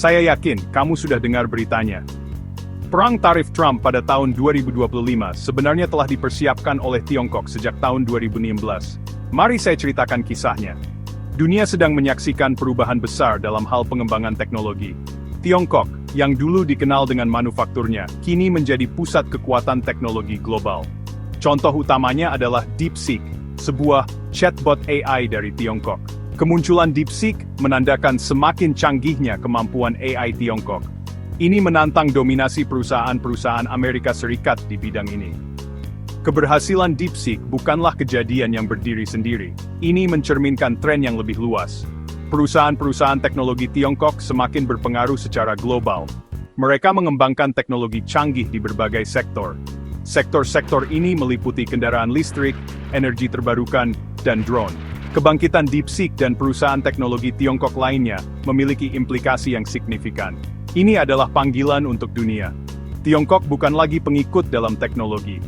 Saya yakin kamu sudah dengar beritanya. Perang tarif Trump pada tahun 2025 sebenarnya telah dipersiapkan oleh Tiongkok sejak tahun 2016. Mari saya ceritakan kisahnya. Dunia sedang menyaksikan perubahan besar dalam hal pengembangan teknologi. Tiongkok, yang dulu dikenal dengan manufakturnya, kini menjadi pusat kekuatan teknologi global. Contoh utamanya adalah DeepSeek, sebuah chatbot AI dari Tiongkok. Kemunculan DeepSeek menandakan semakin canggihnya kemampuan AI Tiongkok. Ini menantang dominasi perusahaan-perusahaan Amerika Serikat di bidang ini. Keberhasilan DeepSeek bukanlah kejadian yang berdiri sendiri. Ini mencerminkan tren yang lebih luas. Perusahaan-perusahaan teknologi Tiongkok semakin berpengaruh secara global. Mereka mengembangkan teknologi canggih di berbagai sektor. Sektor-sektor ini meliputi kendaraan listrik, energi terbarukan, dan drone. Kebangkitan DeepSeek dan perusahaan teknologi Tiongkok lainnya memiliki implikasi yang signifikan. Ini adalah panggilan untuk dunia. Tiongkok bukan lagi pengikut dalam teknologi.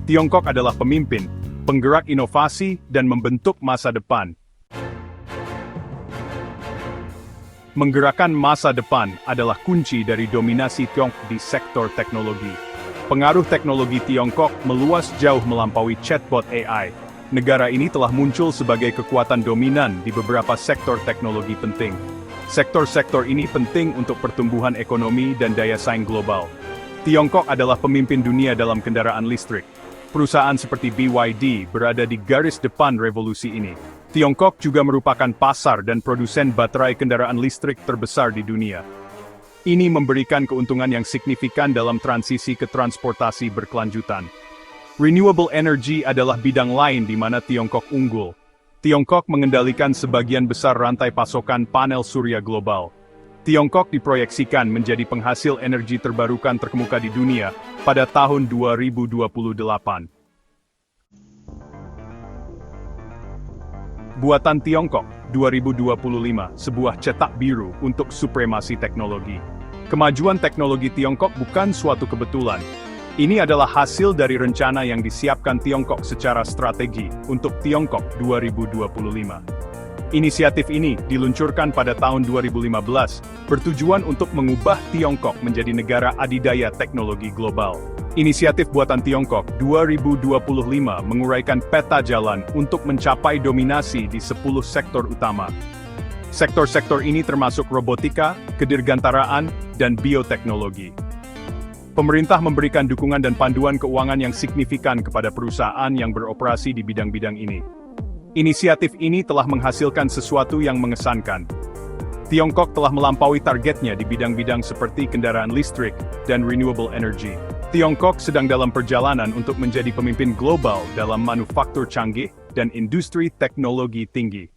Tiongkok adalah pemimpin, penggerak inovasi, dan membentuk masa depan. Menggerakkan masa depan adalah kunci dari dominasi Tiongkok di sektor teknologi. Pengaruh teknologi Tiongkok meluas jauh melampaui chatbot AI. Negara ini telah muncul sebagai kekuatan dominan di beberapa sektor teknologi penting. Sektor-sektor ini penting untuk pertumbuhan ekonomi dan daya saing global. Tiongkok adalah pemimpin dunia dalam kendaraan listrik. Perusahaan seperti BYD berada di garis depan revolusi ini. Tiongkok juga merupakan pasar dan produsen baterai kendaraan listrik terbesar di dunia. Ini memberikan keuntungan yang signifikan dalam transisi ke transportasi berkelanjutan. Renewable energy adalah bidang lain di mana Tiongkok unggul. Tiongkok mengendalikan sebagian besar rantai pasokan panel surya global. Tiongkok diproyeksikan menjadi penghasil energi terbarukan terkemuka di dunia pada tahun 2028. Buatan Tiongkok, 2025, sebuah cetak biru untuk supremasi teknologi. Kemajuan teknologi Tiongkok bukan suatu kebetulan. Ini adalah hasil dari rencana yang disiapkan Tiongkok secara strategi untuk Tiongkok 2025. Inisiatif ini diluncurkan pada tahun 2015, bertujuan untuk mengubah Tiongkok menjadi negara adidaya teknologi global. Inisiatif buatan Tiongkok 2025 menguraikan peta jalan untuk mencapai dominasi di 10 sektor utama. Sektor-sektor ini termasuk robotika, kedirgantaraan, dan bioteknologi. Pemerintah memberikan dukungan dan panduan keuangan yang signifikan kepada perusahaan yang beroperasi di bidang-bidang ini. Inisiatif ini telah menghasilkan sesuatu yang mengesankan. Tiongkok telah melampaui targetnya di bidang-bidang seperti kendaraan listrik dan renewable energy. Tiongkok sedang dalam perjalanan untuk menjadi pemimpin global dalam manufaktur canggih dan industri teknologi tinggi.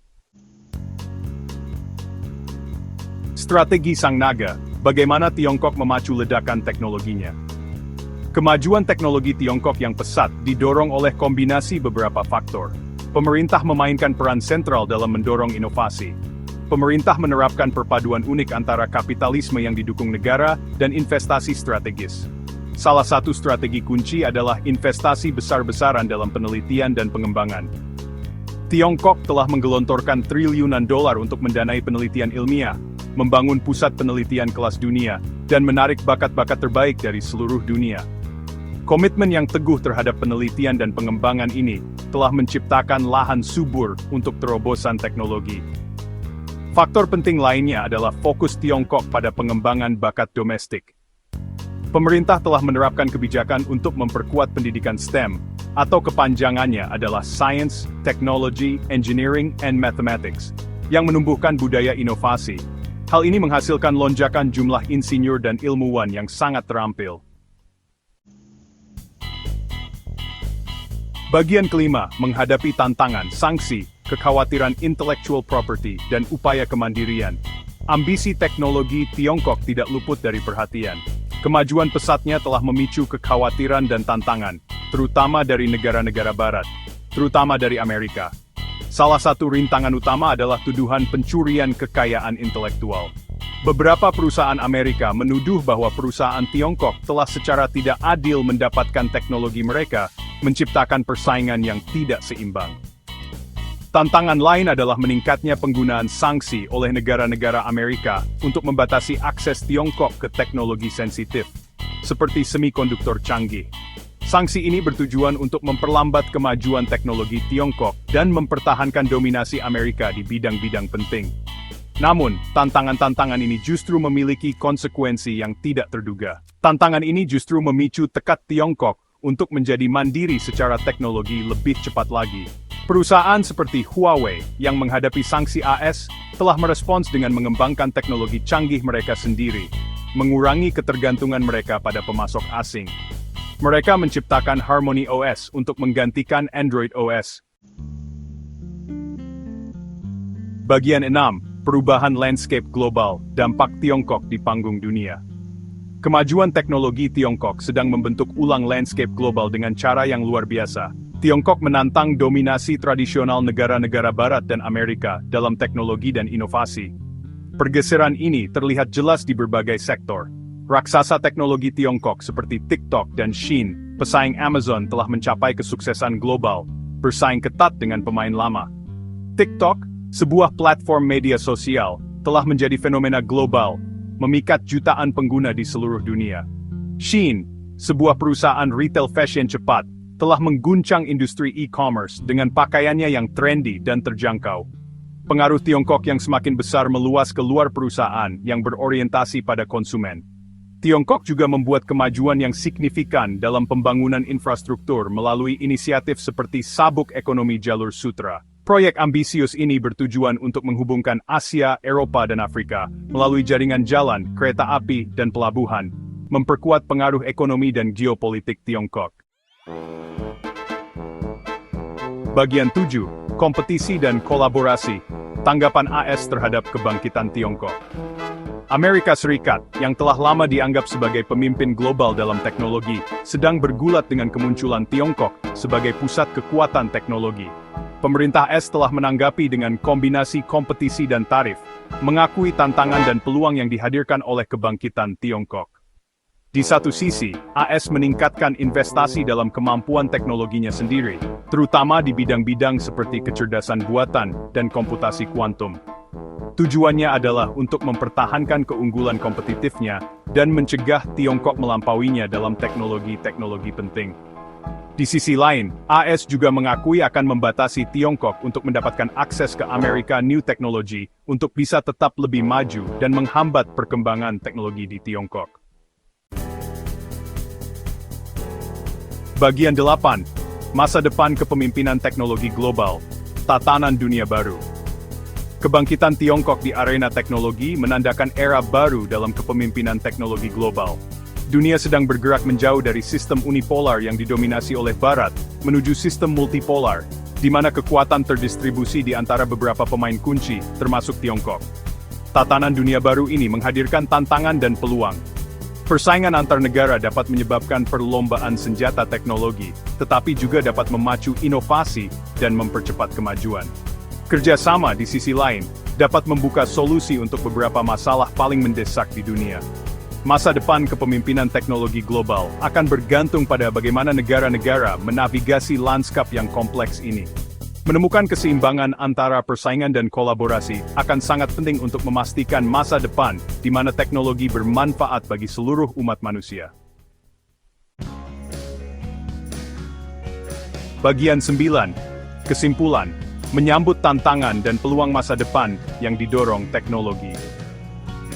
Strategi Sang Naga, bagaimana Tiongkok memacu ledakan teknologinya. Kemajuan teknologi Tiongkok yang pesat didorong oleh kombinasi beberapa faktor. Pemerintah memainkan peran sentral dalam mendorong inovasi. Pemerintah menerapkan perpaduan unik antara kapitalisme yang didukung negara dan investasi strategis. Salah satu strategi kunci adalah investasi besar-besaran dalam penelitian dan pengembangan. Tiongkok telah menggelontorkan triliunan dolar untuk mendanai penelitian ilmiah, membangun pusat penelitian kelas dunia, dan menarik bakat-bakat terbaik dari seluruh dunia. Komitmen yang teguh terhadap penelitian dan pengembangan ini telah menciptakan lahan subur untuk terobosan teknologi. Faktor penting lainnya adalah fokus Tiongkok pada pengembangan bakat domestik. Pemerintah telah menerapkan kebijakan untuk memperkuat pendidikan STEM, atau kepanjangannya adalah Science, Technology, Engineering, and Mathematics, yang menumbuhkan budaya inovasi. Hal ini menghasilkan lonjakan jumlah insinyur dan ilmuwan yang sangat terampil. Bagian kelima, menghadapi tantangan, sanksi, kekhawatiran intellectual property, dan upaya kemandirian. Ambisi teknologi Tiongkok tidak luput dari perhatian. Kemajuan pesatnya telah memicu kekhawatiran dan tantangan, terutama dari negara-negara barat, terutama dari Amerika. Salah satu rintangan utama adalah tuduhan pencurian kekayaan intelektual. Beberapa perusahaan Amerika menuduh bahwa perusahaan Tiongkok telah secara tidak adil mendapatkan teknologi mereka, menciptakan persaingan yang tidak seimbang. Tantangan lain adalah meningkatnya penggunaan sanksi oleh negara-negara Amerika untuk membatasi akses Tiongkok ke teknologi sensitif, seperti semikonduktor canggih. Sanksi ini bertujuan untuk memperlambat kemajuan teknologi Tiongkok dan mempertahankan dominasi Amerika di bidang-bidang penting. Namun, tantangan-tantangan ini justru memiliki konsekuensi yang tidak terduga. Tantangan ini justru memicu tekad Tiongkok untuk menjadi mandiri secara teknologi lebih cepat lagi. Perusahaan seperti Huawei yang menghadapi sanksi AS telah merespons dengan mengembangkan teknologi canggih mereka sendiri, mengurangi ketergantungan mereka pada pemasok asing. Mereka menciptakan Harmony OS untuk menggantikan Android OS. Bagian 6. Perubahan landscape global, dampak Tiongkok di panggung dunia. Kemajuan teknologi Tiongkok sedang membentuk ulang landscape global dengan cara yang luar biasa. Tiongkok menantang dominasi tradisional negara-negara Barat dan Amerika dalam teknologi dan inovasi. Pergeseran ini terlihat jelas di berbagai sektor. Raksasa teknologi Tiongkok seperti TikTok dan Shein, pesaing Amazon, telah mencapai kesuksesan global, bersaing ketat dengan pemain lama. TikTok, sebuah platform media sosial, telah menjadi fenomena global, memikat jutaan pengguna di seluruh dunia. Shein, sebuah perusahaan retail fashion cepat, telah mengguncang industri e-commerce dengan pakaiannya yang trendy dan terjangkau. Pengaruh Tiongkok yang semakin besar meluas ke luar perusahaan yang berorientasi pada konsumen. Tiongkok juga membuat kemajuan yang signifikan dalam pembangunan infrastruktur melalui inisiatif seperti Sabuk Ekonomi Jalur Sutra. Proyek ambisius ini bertujuan untuk menghubungkan Asia, Eropa, dan Afrika melalui jaringan jalan, kereta api, dan pelabuhan, memperkuat pengaruh ekonomi dan geopolitik Tiongkok. Bagian 7. Kompetisi dan kolaborasi. Tanggapan AS terhadap kebangkitan Tiongkok. Amerika Serikat, yang telah lama dianggap sebagai pemimpin global dalam teknologi, sedang bergulat dengan kemunculan Tiongkok sebagai pusat kekuatan teknologi. Pemerintah AS telah menanggapi dengan kombinasi kompetisi dan tarif, mengakui tantangan dan peluang yang dihadirkan oleh kebangkitan Tiongkok. Di satu sisi, AS meningkatkan investasi dalam kemampuan teknologinya sendiri, terutama di bidang-bidang seperti kecerdasan buatan dan komputasi kuantum. Tujuannya adalah untuk mempertahankan keunggulan kompetitifnya dan mencegah Tiongkok melampauinya dalam teknologi-teknologi penting. Di sisi lain, AS juga mengakui akan membatasi Tiongkok untuk mendapatkan akses ke Amerika New Technology untuk bisa tetap lebih maju dan menghambat perkembangan teknologi di Tiongkok. Bagian 8. Masa depan kepemimpinan teknologi global, tatanan dunia baru. Kebangkitan Tiongkok di arena teknologi menandakan era baru dalam kepemimpinan teknologi global. Dunia sedang bergerak menjauh dari sistem unipolar yang didominasi oleh Barat, menuju sistem multipolar, di mana kekuatan terdistribusi di antara beberapa pemain kunci, termasuk Tiongkok. Tatanan dunia baru ini menghadirkan tantangan dan peluang. Persaingan antar negara dapat menyebabkan perlombaan senjata teknologi, tetapi juga dapat memacu inovasi dan mempercepat kemajuan. Kerjasama di sisi lain dapat membuka solusi untuk beberapa masalah paling mendesak di dunia. Masa depan kepemimpinan teknologi global akan bergantung pada bagaimana negara-negara menavigasi lanskap yang kompleks ini. Menemukan keseimbangan antara persaingan dan kolaborasi akan sangat penting untuk memastikan masa depan di mana teknologi bermanfaat bagi seluruh umat manusia. Bagian 9. Kesimpulan. Menyambut tantangan dan peluang masa depan yang didorong teknologi.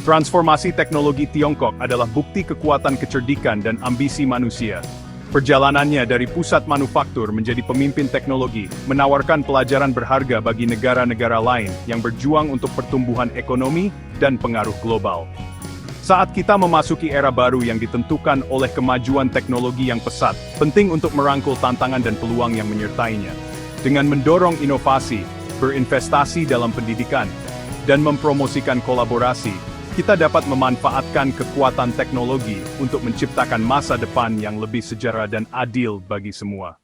Transformasi teknologi Tiongkok adalah bukti kekuatan kecerdikan dan ambisi manusia. Perjalanannya dari pusat manufaktur menjadi pemimpin teknologi menawarkan pelajaran berharga bagi negara-negara lain yang berjuang untuk pertumbuhan ekonomi dan pengaruh global. Saat kita memasuki era baru yang ditentukan oleh kemajuan teknologi yang pesat, penting untuk merangkul tantangan dan peluang yang menyertainya. Dengan mendorong inovasi, berinvestasi dalam pendidikan, dan mempromosikan kolaborasi, kita dapat memanfaatkan kekuatan teknologi untuk menciptakan masa depan yang lebih sejahtera dan adil bagi semua.